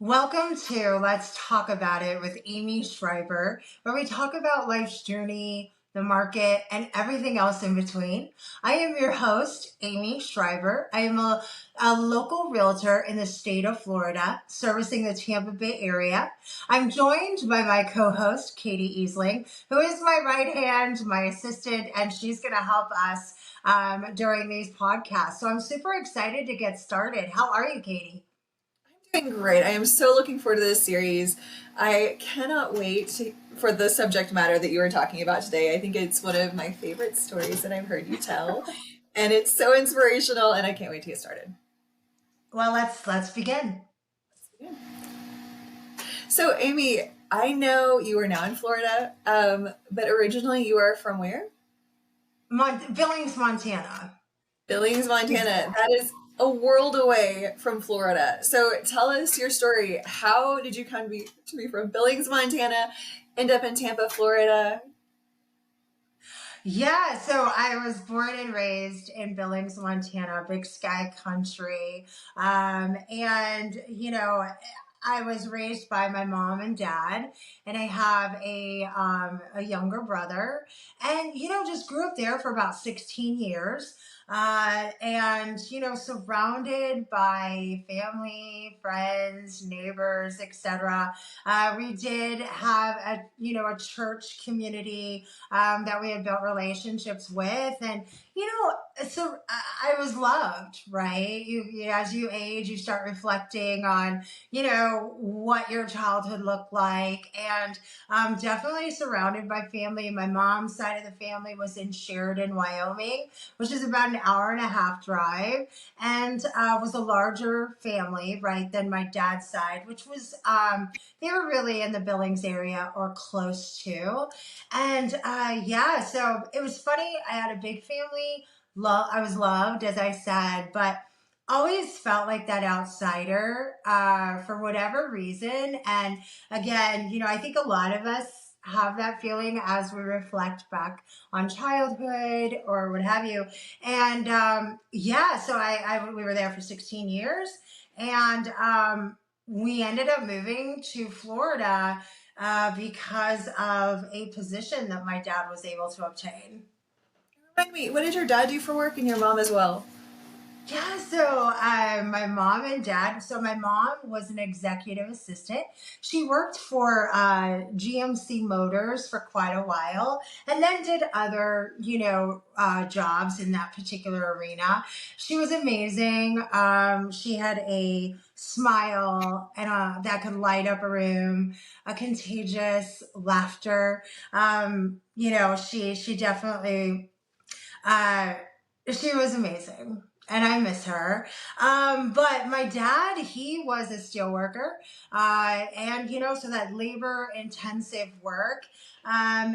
Welcome to Let's Talk About It with Amy Schreiber, where we talk about life's journey, the market, and everything else in between. I am your host, Amy Schreiber. I am a local realtor in the state of Florida, servicing the Tampa Bay area. I'm joined by my co-host, Katie Easling, who is my right hand, my assistant, and she's going to help us during these podcasts. So I'm super excited to get started. How are you, Katie? Doing great. I am so looking forward to this series. I cannot for the subject matter that you were talking about today. I think it's one of my favorite stories that I've heard you tell, and it's so inspirational, and I can't wait to get started. Well, let's begin. So, Amy, I know you are now in Florida, but originally you are from where? Billings, Montana. Billings, Montana. That is a world away from Florida. So tell us your story. How did you come to be from Billings, Montana, end up in Tampa, Florida? Yeah, so I was born and raised in Billings, Montana, big sky country. I was raised by my mom and dad, and I have a younger brother, and just grew up there for about 16 years. Surrounded by family, friends, neighbors, etc. We did have a church community that we had built relationships with. And, so I was loved, right? As you age, you start reflecting on, what your childhood looked like. And definitely surrounded by family. My mom's side of the family was in Sheridan, Wyoming, which is about an hour and a half drive, and was a larger family, right, than my dad's side, which was they were really in the Billings area or close to. And so it was funny. I had a big family. I was loved, as I said, but always felt like that outsider for whatever reason. And again, I think a lot of us have that feeling as we reflect back on childhood or what have you. And we were there for 16 years, and we ended up moving to Florida because of a position that my dad was able to obtain. Remind me, what did your dad do for work and your mom as well? Yeah, so my mom and dad. So my mom was an executive assistant. She worked for GMC Motors for quite a while, and then did other, jobs in that particular arena. She was amazing. She had a smile and that could light up a room, a contagious laughter. She definitely uh, she was amazing. And I miss her. But my dad, he was a steel worker. So that labor intensive work. That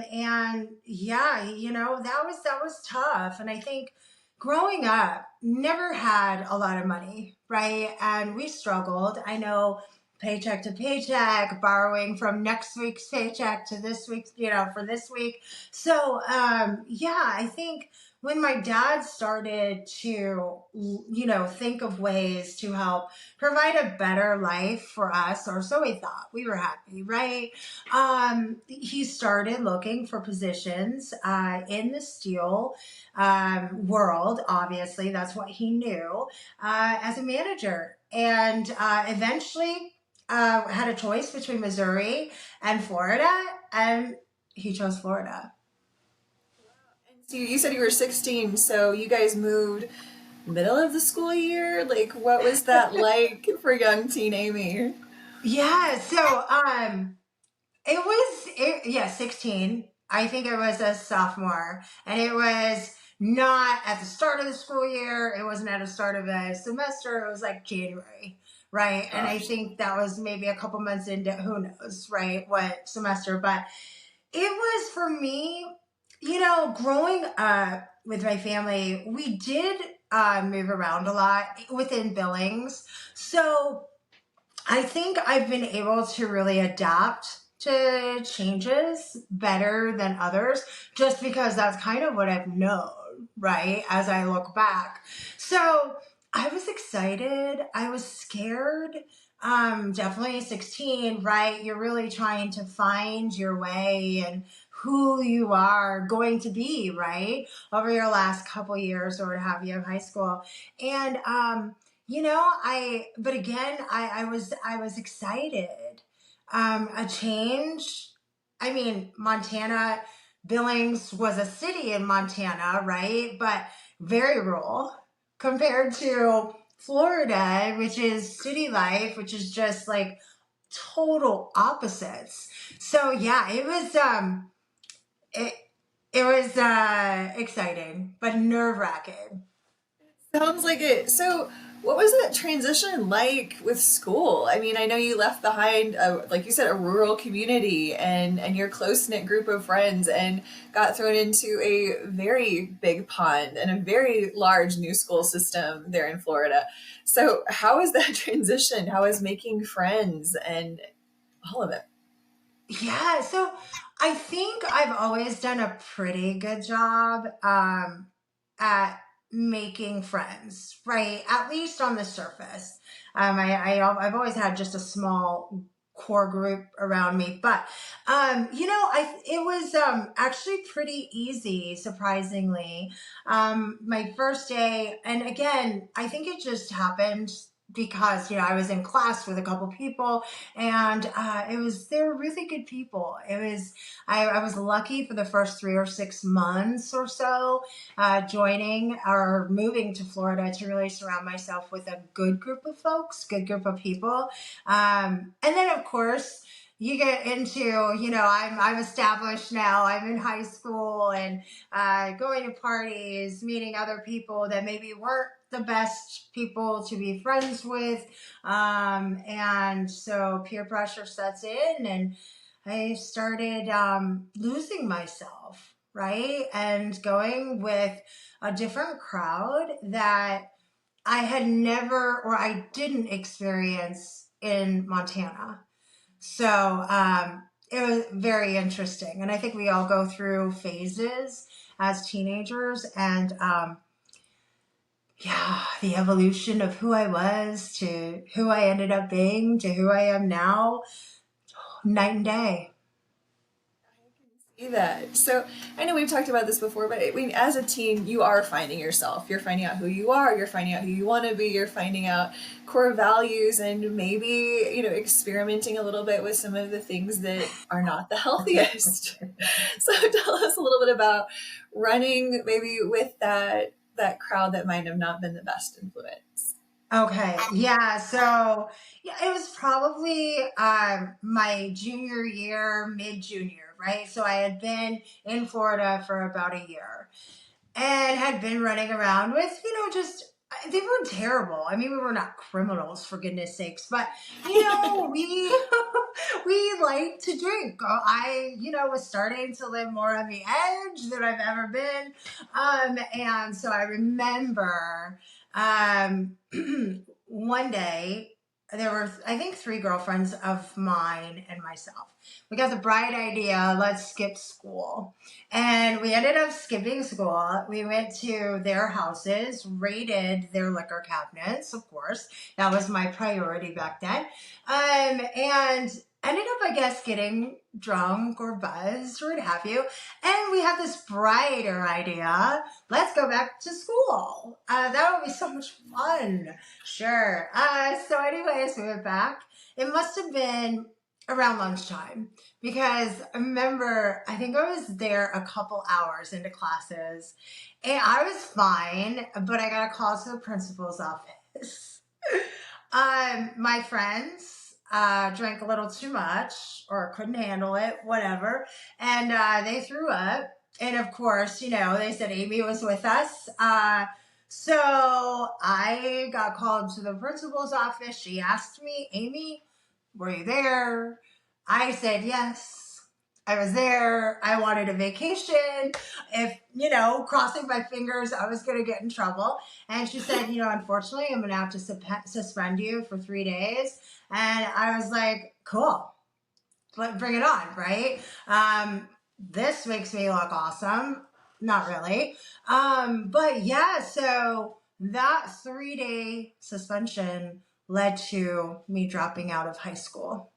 was tough. And I think growing up, never had a lot of money, right? And we struggled. I know, paycheck to paycheck, borrowing from next week's paycheck to this week's, for this week. So, I think when my dad started to, think of ways to help provide a better life for us, or so we thought, we were happy, right? He started looking for positions in the steel world. Obviously, that's what he knew as a manager. And eventually had a choice between Missouri and Florida, and he chose Florida. So you said you were 16, so you guys moved middle of the school year? Like, what was that like for young teen Amy? Yeah, so yeah, 16. I think I was a sophomore, and it was not at the start of the school year. It wasn't at the start of a semester. It was like January, right? And I think that was maybe a couple months into who knows, right? What semester, but it was for me, growing up with my family, we did move around a lot within Billings. So I think I've been able to really adapt to changes better than others, just because that's kind of what I've known, right? As I look back. So I was excited. I was scared. Definitely 16, right? You're really trying to find your way and who you are going to be, right? Over your last couple years or what have you of high school. And but again, I was excited. A change. I mean, Montana, Billings was a city in Montana, right? But very rural compared to Florida, which is city life, which is just like total opposites. So yeah, it it was exciting, but nerve wracking. Sounds like it. So, what was that transition like with school? I mean, I know you left behind, like you said, a rural community and your close knit group of friends, and got thrown into a very big pond and a very large new school system there in Florida. So, how is that transition? How is making friends and all of it? Yeah, so I think I've always done a pretty good job at making friends, right? At least on the surface. I've always had just a small core group around me, but it was actually pretty easy, surprisingly. My first day, and again, I think it just happened because I was in class with a couple people, and they were really good people. I was lucky for the first 3 or 6 months or so, joining or moving to Florida to really surround myself with a good group of folks, good group of people. And then of course you get into, I'm established now. I'm in high school and going to parties, meeting other people that maybe weren't the best people to be friends with. And so peer pressure sets in, and I started losing myself, right? And going with a different crowd that I had never or I didn't experience in Montana. So it was very interesting. And I think we all go through phases as teenagers. And yeah, the evolution of who I was to who I ended up being to who I am now, night and day. See that. So I know we've talked about this before, but I mean, as a teen, you are finding yourself. You're finding out who you are. You're finding out who you want to be. You're finding out core values, and maybe experimenting a little bit with some of the things that are not the healthiest. So tell us a little bit about running, maybe with that crowd that might have not been the best influence. Okay. Yeah. So yeah, it was probably my junior year, mid junior, right? So I had been in Florida for about a year and had been running around with, just they were terrible. I mean, we were not criminals for goodness sakes, but we we like to drink. I, was starting to live more on the edge than I've ever been. And so I remember um one day there were, I think, three girlfriends of mine and myself. We got the bright idea, let's skip school. And we ended up skipping school. We went to their houses, raided their liquor cabinets, of course. That was my priority back then. And ended up, I guess, getting drunk or buzzed or what have you. And we had this brighter idea. Let's go back to school. That would be so much fun. Sure. So anyways, we went back. It must have been around lunchtime, because I remember, I think I was there a couple hours into classes and I was fine, but I got a call to the principal's office. My friends drank a little too much or couldn't handle it, whatever, and they threw up. And of course, they said Amy was with us. So I got called to the principal's office. She asked me, Amy, were you there? I said yes. I was there. I wanted a vacation. If, crossing my fingers, I was going to get in trouble. And she said, unfortunately, I'm going to have to suspend you for 3 days. And I was like, cool, bring it on, right? This makes me look awesome. Not really. But yeah, so that 3-day suspension led to me dropping out of high school.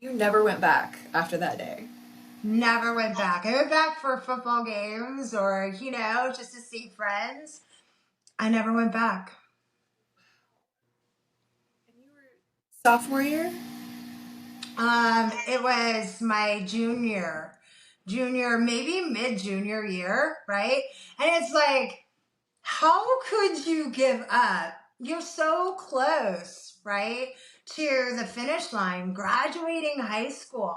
You never went back after that day. Never went back. I went back for football games or, just to see friends. I never went back. And you were sophomore year? It was my junior, maybe mid-junior year, right? And it's like, how could you give up? You're so close, right, to the finish line, graduating high school.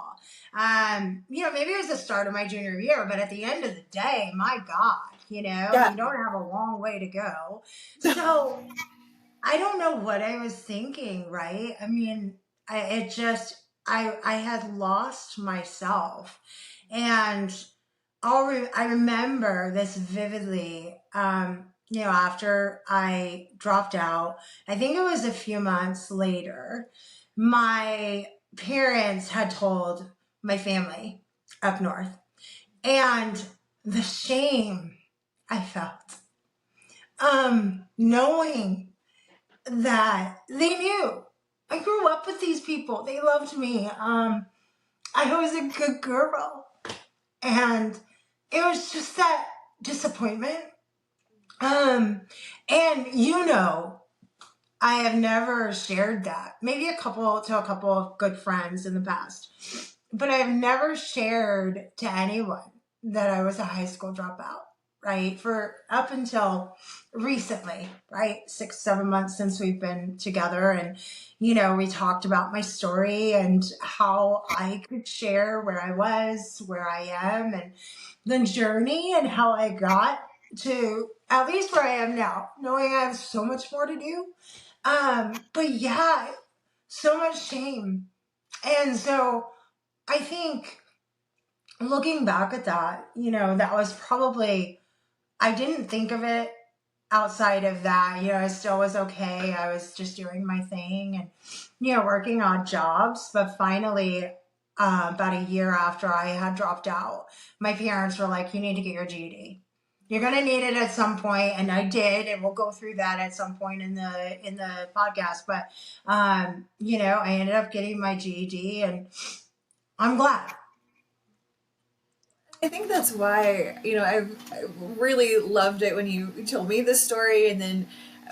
Maybe it was the start of my junior year, but at the end of the day, my God, Yeah. you don't have a long way to go. So I don't know what I was thinking, right? I mean, I had lost myself, and I remember this vividly. After I dropped out, I think it was a few months later, my parents had told my family up north, and the shame I felt, knowing that they knew I grew up with these people. They loved me. I was a good girl. And it was just that disappointment. And I have never shared that. Maybe a couple of good friends in the past. But I've never shared to anyone that I was a high school dropout, right? For up until recently, right? 6, 7 months since we've been together. And, we talked about my story and how I could share where I was, where I am, and the journey and how I got to at least where I am now, knowing I have so much more to do. But yeah, so much shame. And so I think looking back at that, that was probably, I didn't think of it outside of that. I still was okay. I was just doing my thing and, working odd jobs. But finally, about a year after I had dropped out, my parents were like, you need to get your GED. You're going to need it at some point. And I did. And we'll go through that at some point in the podcast. But, I ended up getting my GED and I'm glad. I think that's why, I really loved it when you told me this story and then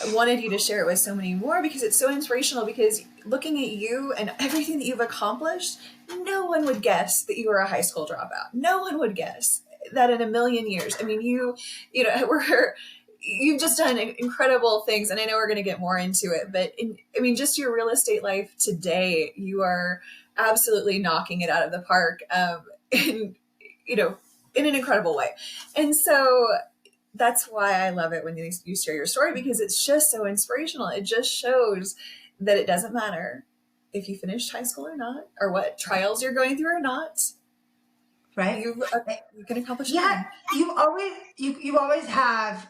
wanted you to share it with so many more because it's so inspirational because looking at you and everything that you've accomplished, no one would guess that you were a high school dropout. No one would guess that in a million years. I mean, you've just done incredible things and I know we're going to get more into it, but just your real estate life today, you are absolutely knocking it out of the park. And in an incredible way. And so that's why I love it when you share your story because it's just so inspirational. It just shows that it doesn't matter if you finished high school or not, or what trials you're going through or not. Right. You can accomplish Yeah. anything. You always have,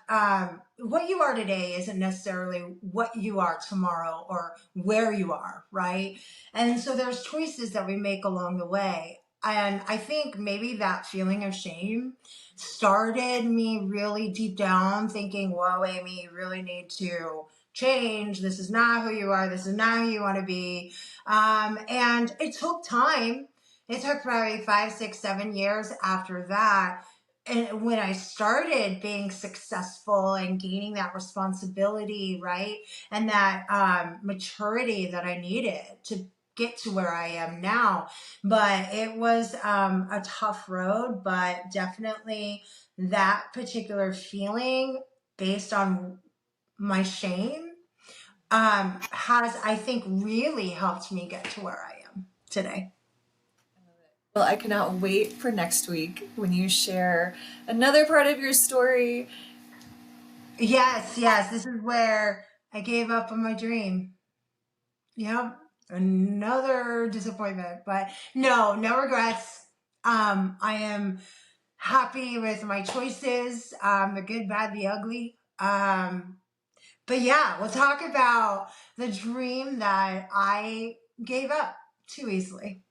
what you are today isn't necessarily what you are tomorrow or where you are. Right. And so there's choices that we make along the way. And I think maybe that feeling of shame started me really deep down thinking, whoa, Amy, you really need to change. This is not who you are. This is not who you want to be. And it took time. It took probably 5, 6, 7 years after that. And when I started being successful and gaining that responsibility, right? And that maturity that I needed to get to where I am now. But it was a tough road, but definitely that particular feeling based on my shame has, I think, really helped me get to where I am today. Well, I cannot wait for next week when you share another part of your story. Yes, this is where I gave up on my dream. Yep, another disappointment, but no regrets. I am happy with my choices, the good, bad, the ugly. But yeah, we'll talk about the dream that I gave up too easily.